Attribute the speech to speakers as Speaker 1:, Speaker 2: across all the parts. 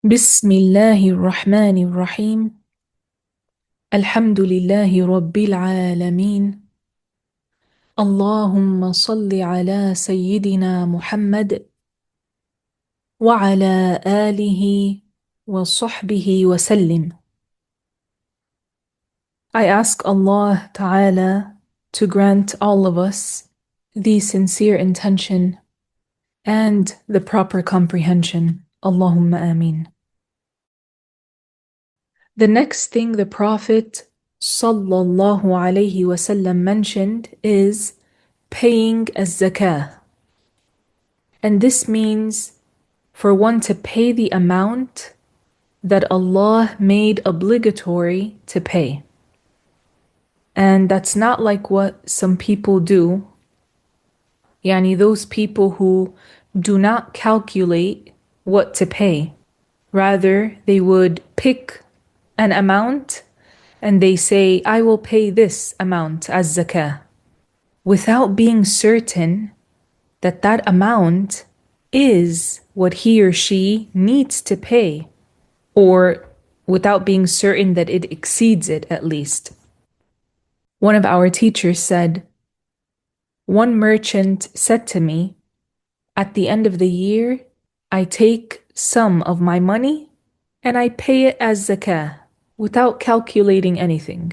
Speaker 1: بسم الله الرحمن الرحيم. الحمد لله رب العالمين. اللهم صل على سيدنا محمد وعلى آله وصحبه وسلم. I ask Allah Ta'ala to grant all of us the sincere intention and the proper comprehension. Allahumma ameen. The next thing the Prophet sallallahu alaihi wasallam mentioned is paying as zakah. And this means for one to pay the amount that Allah made obligatory to pay. And that's not like what some people do. Yani those people who do not calculate what to pay. Rather, they would pick an amount and they say, I will pay this amount as zakah, without being certain that that amount is what he or she needs to pay, or without being certain that it exceeds it at least. One of our teachers said, one merchant said to me, at the end of the year, I take some of my money and I pay it as zakah, without calculating anything.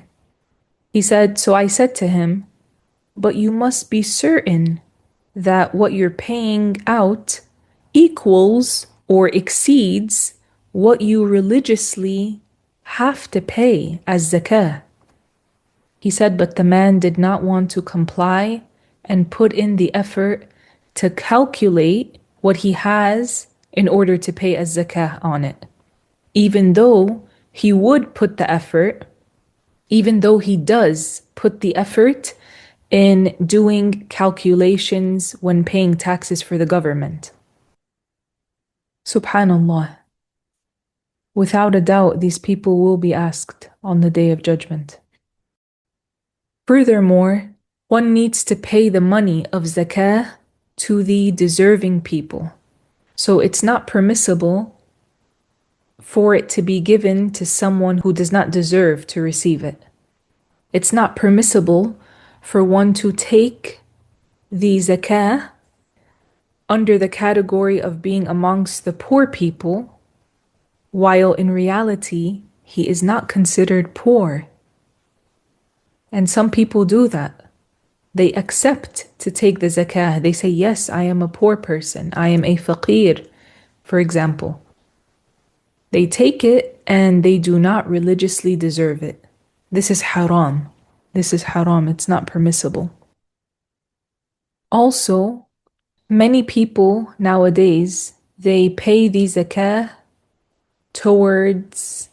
Speaker 1: He said, so I said to him, but you must be certain that what you're paying out equals or exceeds what you religiously have to pay as zakah. He said, but the man did not want to comply and put in the effort to calculate what he has in order to pay as zakah on it. Even though he would put the effort, even though he does put the effort in doing calculations when paying taxes for the government. Subhanallah. Without a doubt, these people will be asked on the Day of Judgment. Furthermore, one needs to pay the money of zakah to the deserving people. So it's not permissible for it to be given to someone who does not deserve to receive it. It's not permissible for one to take the zakah under the category of being amongst the poor people, while in reality, he is not considered poor. And some people do that. They accept to take the zakah. They say, yes, I am a poor person. I am a faqir, for example. They take it and they do not religiously deserve it. This is haram. This is haram. It's not permissible. Also, many people nowadays, they pay the zakah towards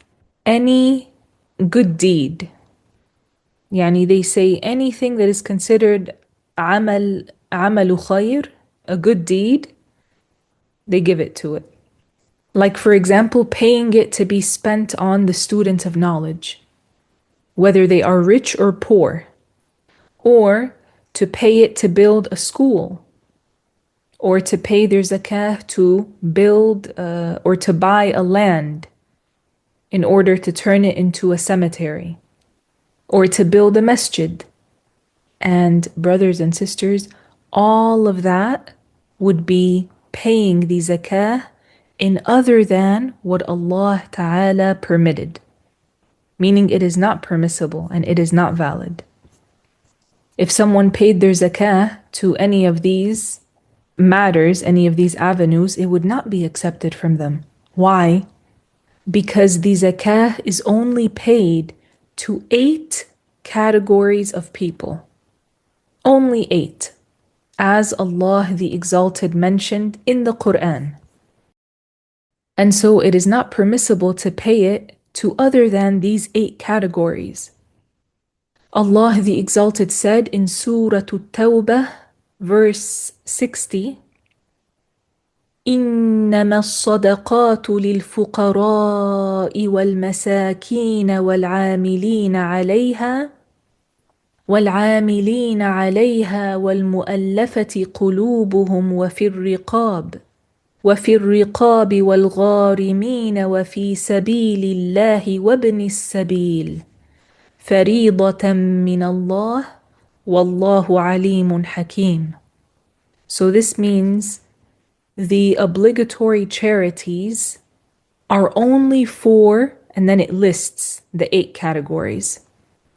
Speaker 1: any good deed. Yani they say anything that is considered amalu khayr, a good deed, they give it to it. Like, for example, paying it to be spent on the student of knowledge, whether they are rich or poor, or to pay it to build a school, or to pay their zakah to build or to buy a land in order to turn it into a cemetery, or to build a masjid. And brothers and sisters, all of that would be paying the zakah in other than what Allah Ta'ala permitted, meaning it is not permissible and it is not valid. If someone paid their zakah to any of these matters, any of these avenues, it would not be accepted from them. Why? Because the zakah is only paid to 8 categories of people. Only 8, as Allah the Exalted mentioned in the Qur'an. And so it is not permissible to pay it to other than these 8 categories. Allah the Exalted said in Sooratul-FaatiHah, verse 60, إنما الصدقات للفقراء والمساكين والعاملين عليها والمؤلفة قلوبهم وفي الرقاب وفي الرقاب والغارمين وفي سبيل الله وابن السبيل فريضة من الله والله عليم حكيم. So this means the obligatory charities are only for, and then it lists the 8 categories,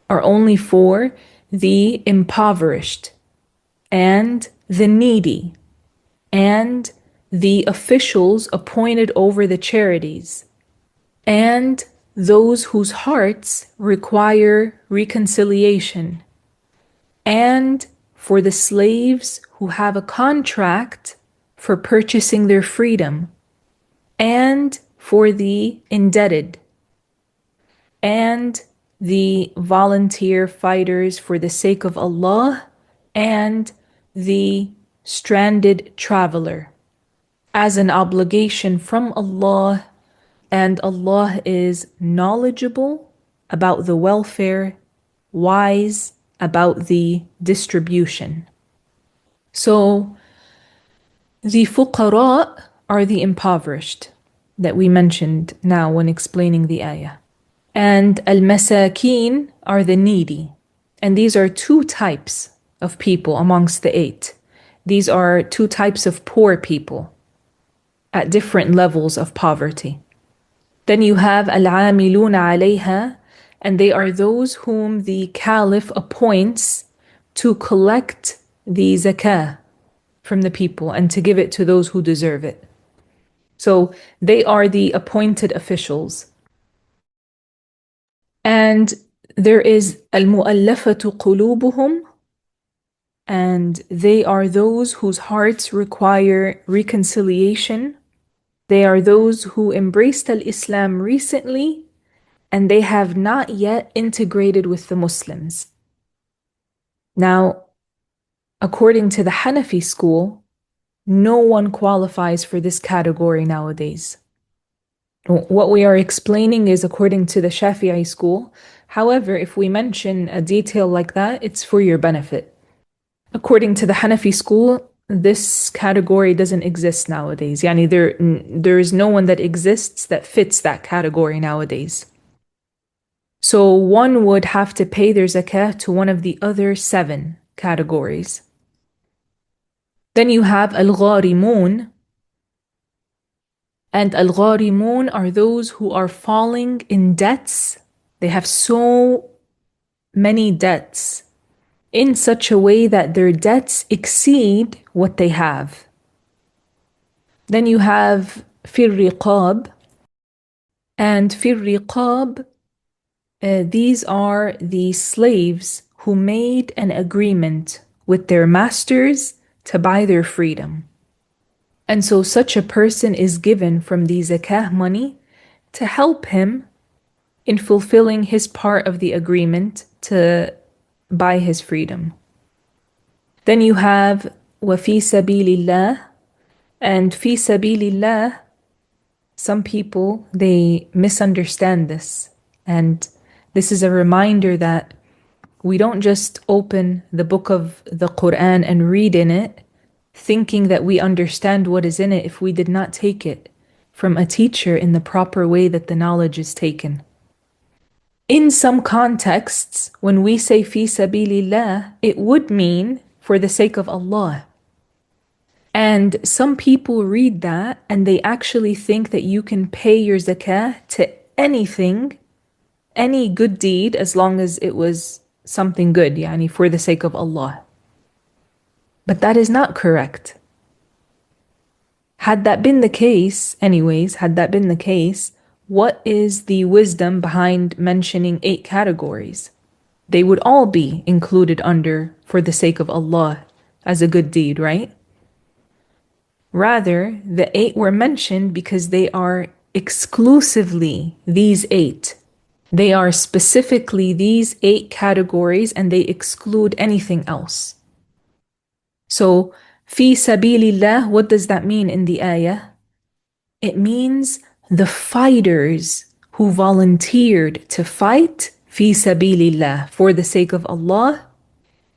Speaker 1: are only for the impoverished and the needy and the officials appointed over the charities and those whose hearts require reconciliation, and for the slaves who have a contract for purchasing their freedom, and for the indebted, and the volunteer fighters for the sake of Allah, and the stranded traveler, as an obligation from Allah, and Allah is knowledgeable about the welfare, wise about the distribution. So the fuqara are the impoverished that we mentioned now when explaining the ayah. And al-masakin are the needy. And these are 2 types of people amongst the 8. These are 2 types of poor people at different levels of poverty. Then you have al-amiluna alayha, and they are those whom the caliph appoints to collect the zakah from the people and to give it to those who deserve it. So they are the appointed officials. And there is al-mu'allafatu qulubuhum, and they are those whose hearts require reconciliation. They are those who embraced al-Islam recently and they have not yet integrated with the Muslims. Now, according to the Hanafi school, no one qualifies for this category nowadays. What we are explaining is according to the Shafi'i school. However, if we mention a detail like that, it's for your benefit. According to the Hanafi school, this category doesn't exist nowadays. Yani there is no one that exists that fits that category nowadays. So one would have to pay their zakah to one of the other 7 categories. Then you have al-gharimun, and al-gharimun are those who are falling in debts. They have so many debts in such a way that their debts exceed what they have. Then you have fir riqab, and fir riqab, these are the slaves who made an agreement with their masters to buy their freedom. And so such a person is given from the zakah money to help him in fulfilling his part of the agreement to buy his freedom. Then you have وَفِي سَبِيلِ اللَّهِ, and fi sabilillah, some people, they misunderstand this. And this is a reminder that we don't just open the book of the Qur'an and read in it, thinking that we understand what is in it if we did not take it from a teacher in the proper way that the knowledge is taken. In some contexts, when we say fi sabilillah, it would mean for the sake of Allah. And some people read that and they actually think that you can pay your zakah to anything, any good deed, as long as it was something good, yani for the sake of Allah. But that is not correct. Had that been the case, what is the wisdom behind mentioning 8 categories? They would all be included under for the sake of Allah as a good deed, right? Rather, the 8 were mentioned because they are exclusively these 8. They are specifically these 8 categories and they exclude anything else. So, fi sabilillah, what does that mean in the ayah? It means the fighters who volunteered to fight fi sabilillah for the sake of Allah,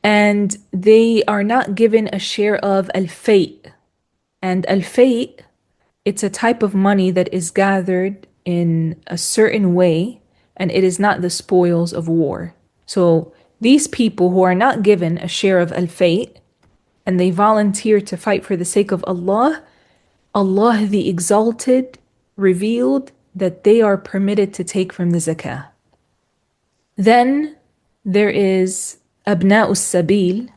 Speaker 1: and they are not given a share of al-fay'. And al-fay' it's a type of money that is gathered in a certain way, and it is not the spoils of war. So these people who are not given a share of al-fayt and they volunteer to fight for the sake of Allah, Allah the Exalted revealed that they are permitted to take from the zakah. Then there is Abna'us Sabil.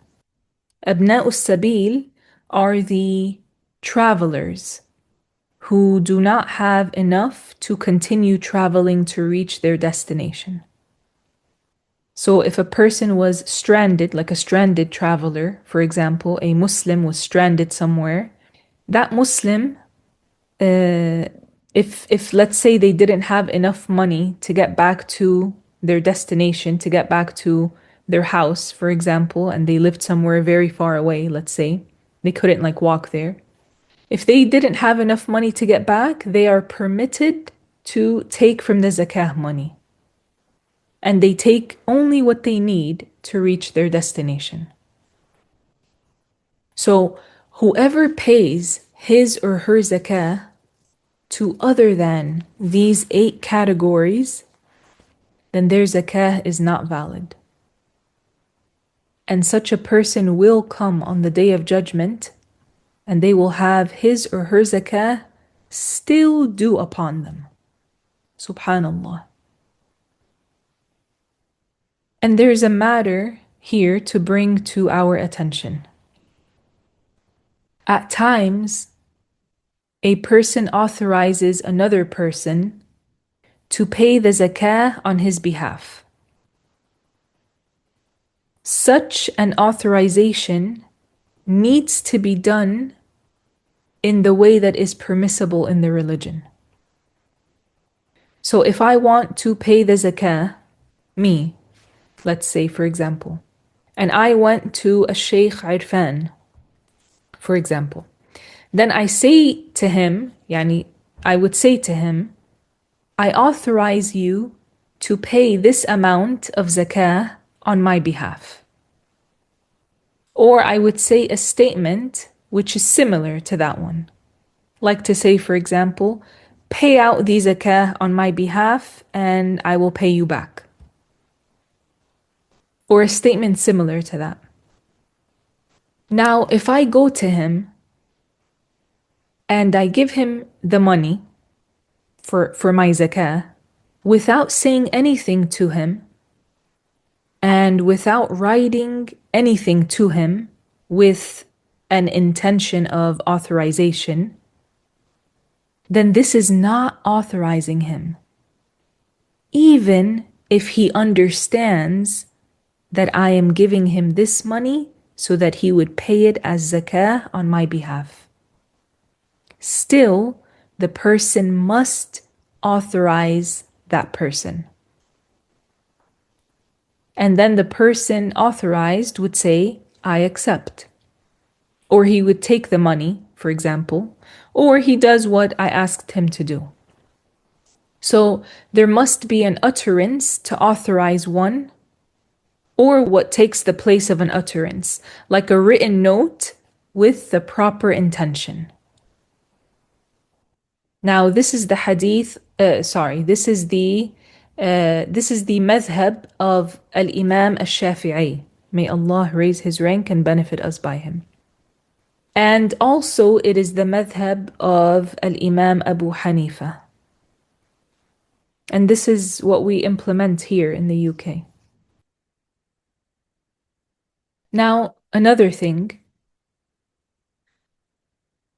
Speaker 1: Abna'us Sabil are the travelers who do not have enough to continue traveling to reach their destination. So if a person was stranded, like a stranded traveler, for example, a Muslim was stranded somewhere, that Muslim, if let's say they didn't have enough money to get back to their destination, to get back to their house, for example, and they lived somewhere very far away, let's say, they couldn't like walk there. If they didn't have enough money to get back, they are permitted to take from the zakah money. And they take only what they need to reach their destination. So whoever pays his or her zakah to other than these 8 categories, then their zakah is not valid. And such a person will come on the day of judgment, and they will have his or her zakah still due upon them. Subhanallah. And there's a matter here to bring to our attention. At times, a person authorizes another person to pay the zakah on his behalf. Such an authorization needs to be done in the way that is permissible in the religion. So if I want to pay the zakah, me, let's say for example, and I went to a Sheikh Irfan, for example, then I say to him, I would say to him, I authorize you to pay this amount of zakah on my behalf. Or I would say a statement which is similar to that one. Like to say, for example, pay out the zakah on my behalf and I will pay you back. Or a statement similar to that. Now, if I go to him and I give him the money for my zakah without saying anything to him and without writing anything to him with an intention of authorization, then this is not authorizing him. Even if he understands that I am giving him this money so that he would pay it as zakah on my behalf. Still, the person must authorize that person. And then the person authorized would say, I accept. Or he would take the money, for example, or he does what I asked him to do. So there must be an utterance to authorize one, or what takes the place of an utterance, like a written note with the proper intention. Now this is the hadith, this is the madhab of Al-Imam Al-Shafi'i. May Allah raise his rank and benefit us by him. And also it is the madhab of Al-Imam Abu Hanifa. And this is what we implement here in the UK. Now, another thing.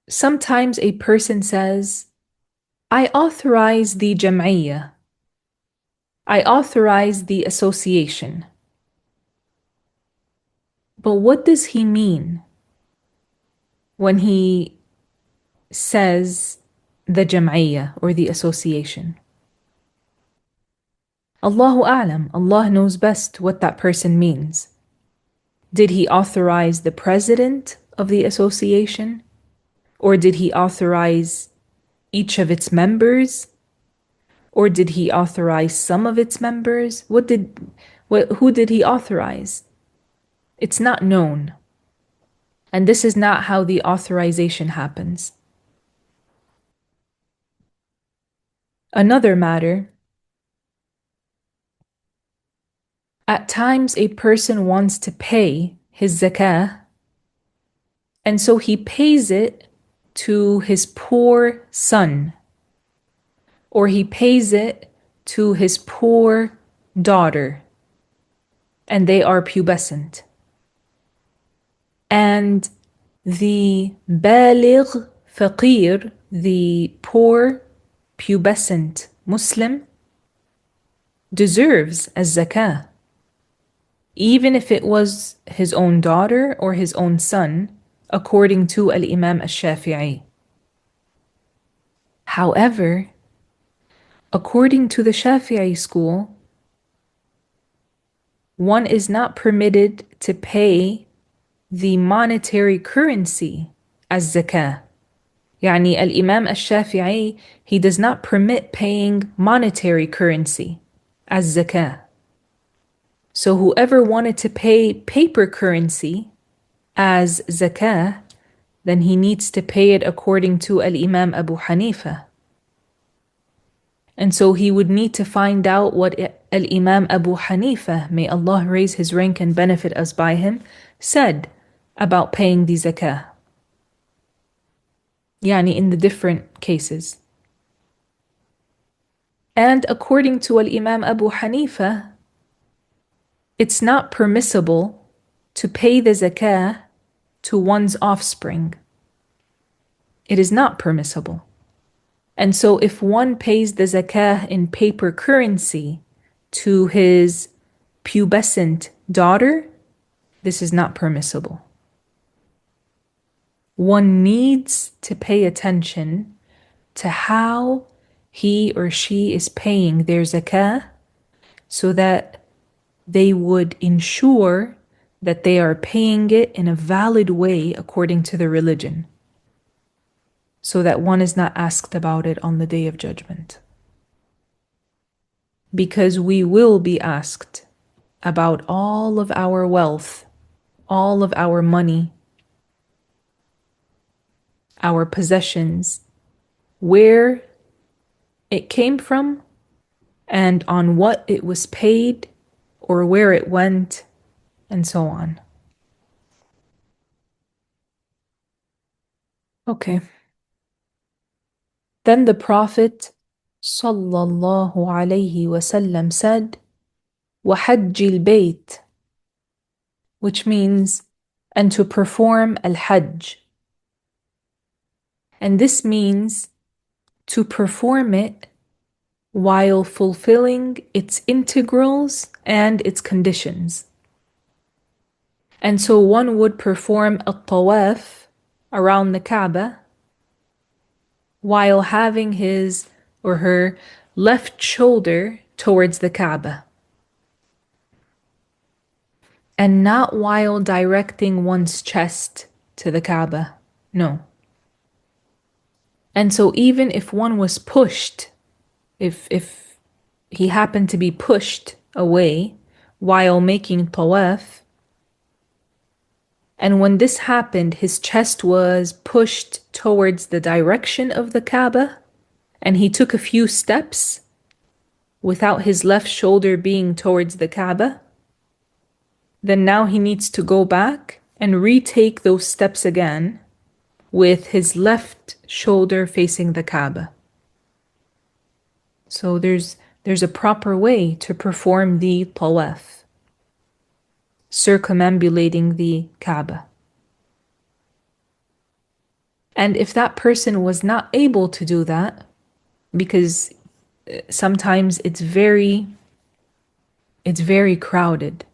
Speaker 1: Sometimes a person says, I authorize the jam'iyyah. I authorize the association. But what does he mean when he says the jam'iyyah or the association? Allahu A'lam, Allah knows best what that person means. Did he authorize the president of the association? Or did he authorize each of its members? Or did he authorize some of its members? Who did he authorize? It's not known. And this is not how the authorization happens. Another matter, at times a person wants to pay his zakah, and so he pays it to his poor son, or he pays it to his poor daughter, and they are pubescent. And the baligh faqir, the poor pubescent Muslim, deserves a zakah, even if it was his own daughter or his own son, according to Al-Imam Al-Shafi'i. However, according to the Shafi'i school, one is not permitted to pay the monetary currency as zakah. Yani Al-Imam Al-Shafi'i, he does not permit paying monetary currency as zakah. So whoever wanted to pay paper currency as zakah, then he needs to pay it according to Al-Imam Abu Hanifa. And so he would need to find out what Al-Imam Abu Hanifa, may Allah raise his rank and benefit us by him, said about paying the zakah. Yani in the different cases. And according to Al-Imam Abu Hanifa, it's not permissible to pay the zakah to one's offspring. It is not permissible. And so if one pays the zakah in paper currency to his pubescent daughter, this is not permissible. One needs to pay attention to how he or she is paying their zakah so that they would ensure that they are paying it in a valid way according to the religion, so that one is not asked about it on the Day of Judgment. Because we will be asked about all of our wealth, all of our money, our possessions, where it came from, and on what it was paid, or where it went, and so on. Okay. Then the Prophet sallallahu alayhi wasallam said, وَحَجِّ الْبَيْتِ, which means, and to perform al-hajj. And this means to perform it while fulfilling its integrals and its conditions. And so one would perform a Tawaf around the Kaaba while having his or her left shoulder towards the Kaaba, and not while directing one's chest to the Kaaba. No. And so even if one was pushed, if he happened to be pushed away while making Tawaf, and when this happened, his chest was pushed towards the direction of the Kaaba, and he took a few steps without his left shoulder being towards the Kaaba, then now he needs to go back and retake those steps again with his left shoulder facing the Kaaba. So there's a proper way to perform the Tawaf, circumambulating the Kaaba. And if that person was not able to do that, because sometimes it's very crowded,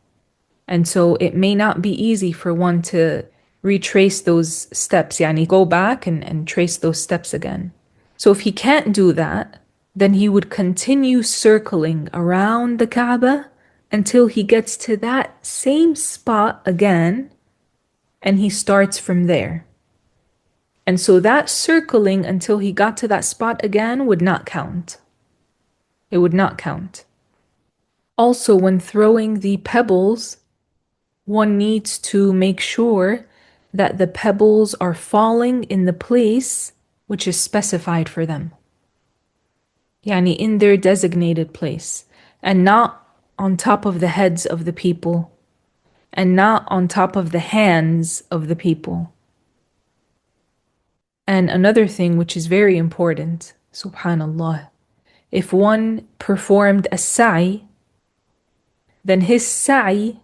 Speaker 1: and so it may not be easy for one to retrace those steps, yani go back and trace those steps again. So if he can't do that, then he would continue circling around the Kaaba until he gets to that same spot again, and he starts from there. And so that circling until he got to that spot again would not count. It would not count. Also, when throwing the pebbles, one needs to make sure that the pebbles are falling in the place which is specified for them. يعني in their designated place, and not on top of the heads of the people, and not on top of the hands of the people. And another thing which is very important, subhanallah, if one performed a sa'i, then his sa'i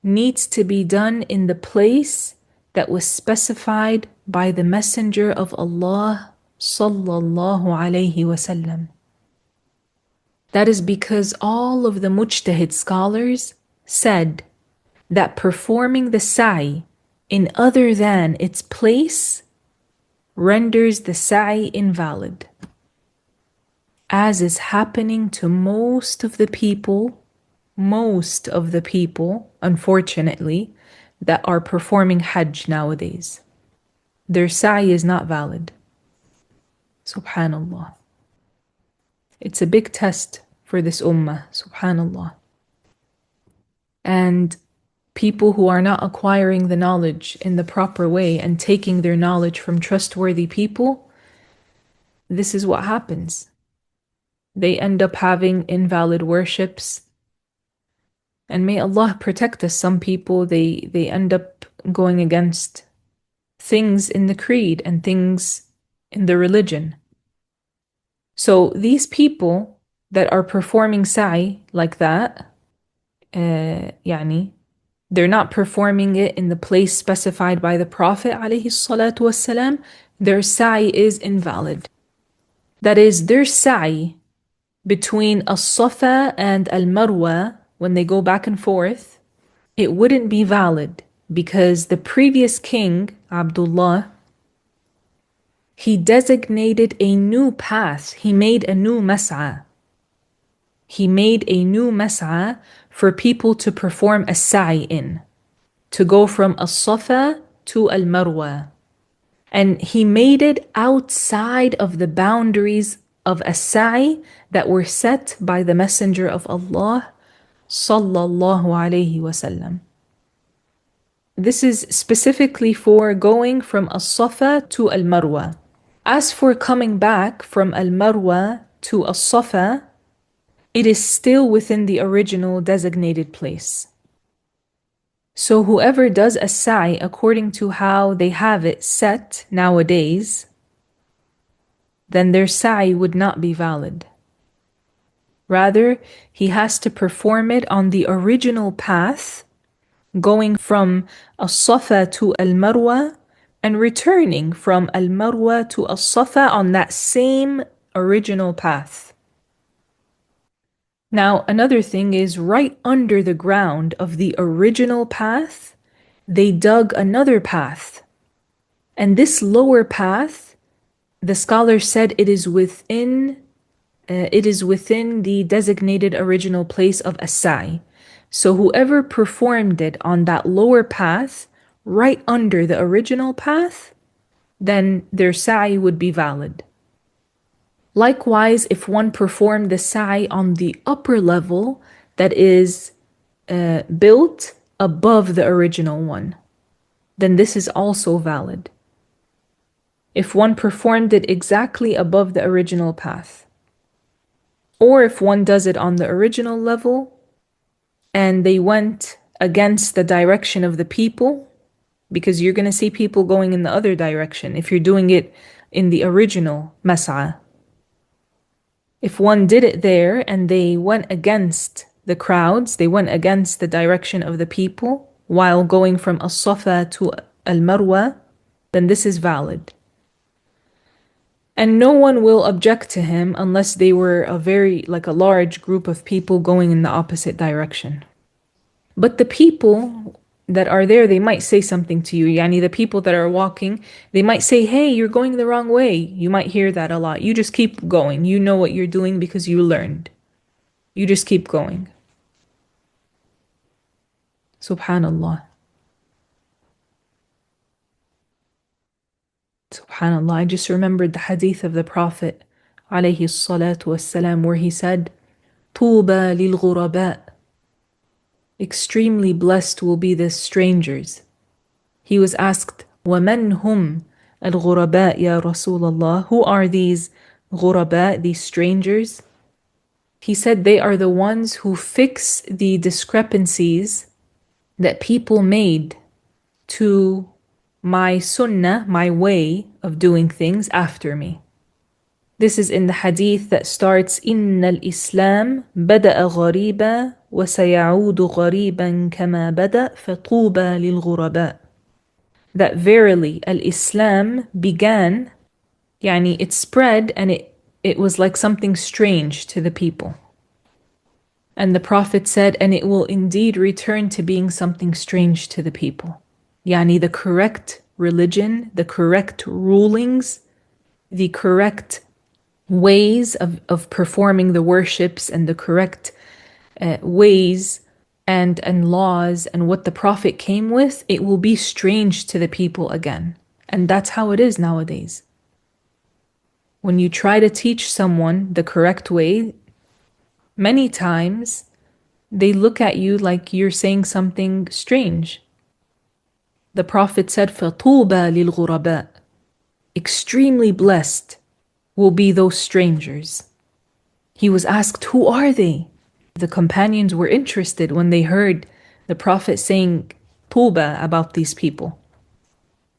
Speaker 1: needs to be done in the place that was specified by the Messenger of Allah sallallahu alayhi wasallam. That is because all of the mujtahid scholars said that performing the sa'i in other than its place renders the sa'i invalid, as is happening to most of the people, unfortunately, that are performing Hajj nowadays. Their sa'i is not valid. Subhanallah. It's a big test for this ummah, subhanallah. And people who are not acquiring the knowledge in the proper way and taking their knowledge from trustworthy people, this is what happens. They end up having invalid worships. And may Allah protect us. Some people, they end up going against things in the creed and things in the religion. So these people that are performing sa'i like that, they're not performing it in the place specified by the Prophet ﷺ, their sa'i is invalid. That is, their sa'i between as-Safa and al-Marwa, when they go back and forth, it wouldn't be valid because the previous king, Abdullah, he designated a new path. He made a new mas'a. He made a new mas'a for people to perform a sa'i in, to go from as-Safa to al-Marwa. And he made it outside of the boundaries of a sa'i that were set by the Messenger of Allah sallallahu alayhi wasallam. This is specifically for going from as-Safa to al-Marwa. As for coming back from al-Marwa to as-Safa, it is still within the original designated place. So whoever does a sa'i according to how they have it set nowadays, then their sa'i would not be valid. Rather, he has to perform it on the original path, going from as-Safa to al-Marwa and returning from al-Marwa to as-Safa on that same original path. Now, another thing is, right under the ground of the original path, they dug another path. And this lower path, the scholar said it is within the designated original place of a sa'i. So whoever performed it on that lower path, right under the original path, then their sa'i would be valid. Likewise, if one performed the sa'i on the upper level that is built above the original one, then this is also valid. If one performed it exactly above the original path, or if one does it on the original level and they went against the direction of the people, because you're going to see people going in the other direction if you're doing it in the original mas'a. If one did it there and they went against the crowds, they went against the direction of the people while going from as-Safa to al-Marwa, then this is valid. And no one will object to him unless they were a large group of people going in the opposite direction. But the people that are there, they might say something to you. Yani the people that are walking, they might say, hey, you're going the wrong way. You might hear that a lot. You just keep going. You know what you're doing because you learned. You just keep going. Subhanallah. Subhanallah. I just remembered the hadith of the Prophet alayhi salatu wassalam, where he said, Tuba lil ghuraba. Extremely blessed will be the strangers. He was asked, وَمَنْ هُمْ الْغُرَبَاء يَا رَسُولَ اللَّهِ? Who are these ghuraba, these strangers. He said they are the ones who fix the discrepancies that people made to my sunnah, my way of doing things after me. This is in the hadith that starts, إِنَّ الْإِسْلَامَ بَدَأَ غَرِيبًا وَسَيَعُودُ غَرِيبًا كَمَا بَدَأَ فَطُوبَى لِلْغُرَبَاءِ. That verily, al-Islam began, yani it spread and it was like something strange to the people. And the Prophet said, and it will indeed return to being something strange to the people. Yani the correct religion, the correct rulings, the correct ways of performing the worships and the correct ways and laws and what the Prophet came with, it will be strange to the people again. And that's how it is nowadays. When you try to teach someone the correct way, many times they look at you like you're saying something strange. The Prophet said, فَطُوبَى لِلْغُرَبَاءِ. Extremely blessed will be those strangers. He was asked, who are they? The companions were interested when they heard the Prophet saying Tuba about these people.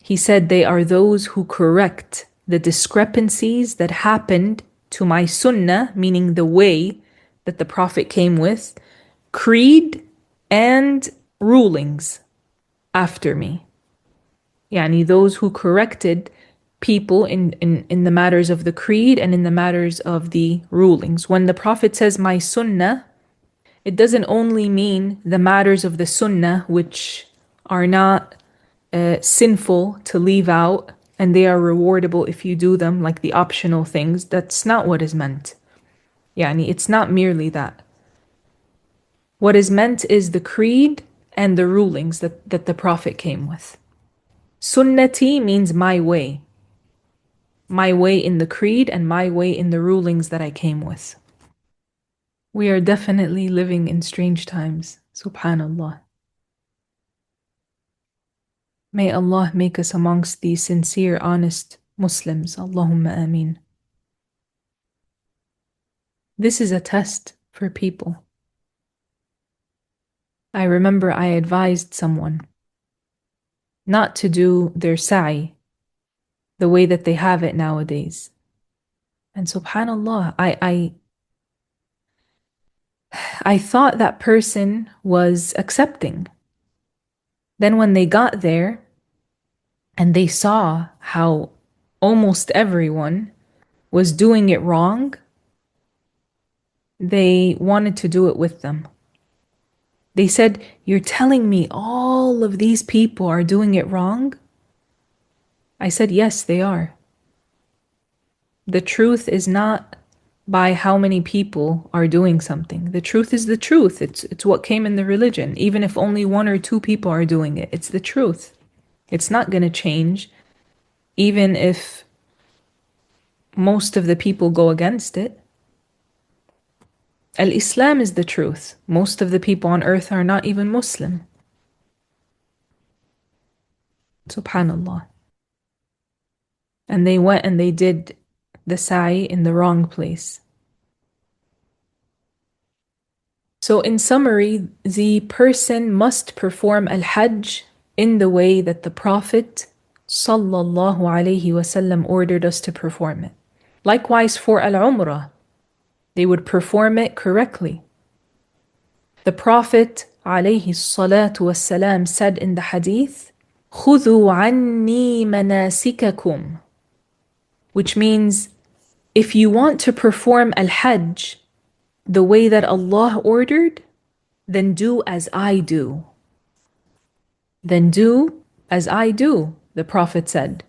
Speaker 1: He said, they are those who correct the discrepancies that happened to my sunnah, meaning the way that the Prophet came with, creed and rulings after me. Yani those who corrected people in the matters of the creed and in the matters of the rulings. When the Prophet says my sunnah, it doesn't only mean the matters of the sunnah which are not sinful to leave out and they are rewardable if you do them, like the optional things. That's not what is meant. Yani it's not merely that. What is meant is the creed and the rulings that the Prophet came with. Sunnati means my way. My way in the creed and my way in the rulings that I came with. We are definitely living in strange times. Subhanallah. May Allah make us amongst the sincere, honest Muslims. Allahumma ameen. This is a test for people. I remember I advised someone not to do their sa'i the way that they have it nowadays. And subhanallah, I thought that person was accepting. Then when they got there and they saw how almost everyone was doing it wrong, they wanted to do it with them. They said, you're telling me all of these people are doing it wrong? I said, yes, they are. The truth is not by how many people are doing something. The truth is the truth. It's what came in the religion. Even if only 1 or 2 people are doing it, it's the truth. It's not going to change, even if most of the people go against it. Al-Islam is the truth. Most of the people on earth are not even Muslim. Subhanallah. And they went and they did the sa'i in the wrong place. So in summary, the person must perform al-Hajj in the way that the Prophet sallallahu alaihi wasallam ordered us to perform it. Likewise for al-Umrah, they would perform it correctly. The Prophet alayhi salatu wassalam said in the hadith, خُذُوا عَنِّي مَنَاسِكَكُمْ, which means if you want to perform al-Hajj the way that Allah ordered, then do as I do. Then do as I do, the Prophet said.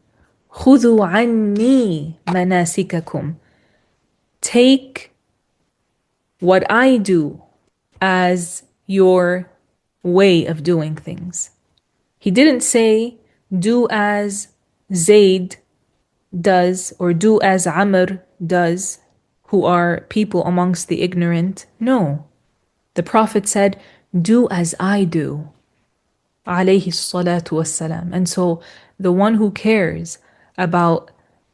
Speaker 1: خُذُوا عَنِّي مَنَاسِكَكُمْ. Take what I do as your way of doing things. He didn't say, do as Zayd does or do as Amr does, who are people amongst the ignorant. No. The Prophet said, do as I do. Alayhi salatu wassalam. And so the one who cares about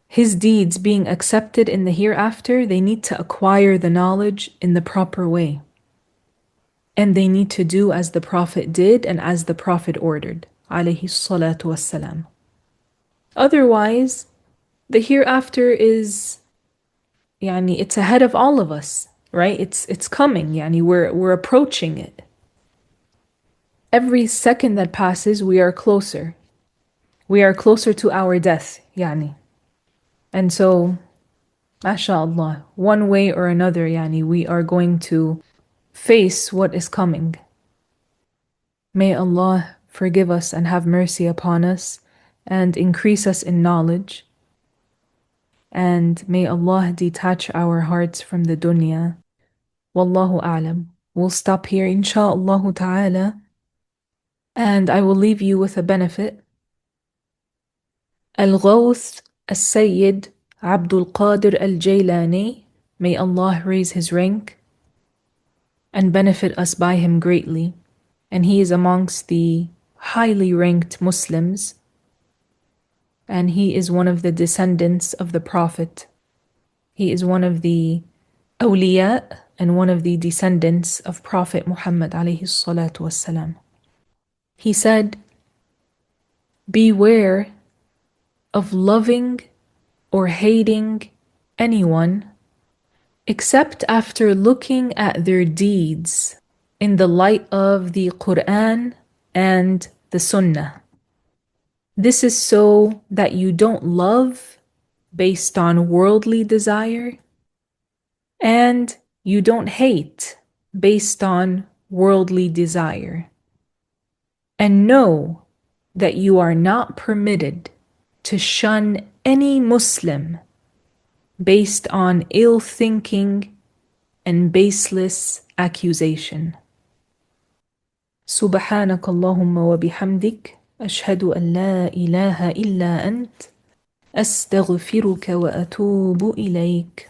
Speaker 1: his deeds being accepted in the hereafter, they need to acquire the knowledge in the proper way. And they need to do as the Prophet did and as the Prophet ordered, alayhi salatu wassalam. Otherwise, the hereafter is, it's ahead of all of us, right? It's coming, we're approaching it. Every second that passes, we are closer. We are closer to our death, And so, mashallah, one way or another, we are going to face what is coming. May Allah forgive us and have mercy upon us and increase us in knowledge. And may Allah detach our hearts from the dunya. Wallahu a'lam. We'll stop here, insha'Allah ta'ala. And I will leave you with a benefit. Al-Ghawth Al-Sayyid Abdul Qadir Al-Jaylani, may Allah raise his rank and benefit us by him greatly. And he is amongst the highly ranked Muslims. And he is one of the descendants of the Prophet. He is one of the awliya and one of the descendants of Prophet Muhammad alayhi salatu wassalam. He said, beware of loving or hating anyone except after looking at their deeds in the light of the Qur'an and the Sunnah. This is so that you don't love based on worldly desire, and you don't hate based on worldly desire. And know that you are not permitted to shun any Muslim based on ill thinking and baseless accusation. سبحانك اللهم وبحمدك أشهد أن لا إله إلا أنت أستغفرك وأتوب إليك.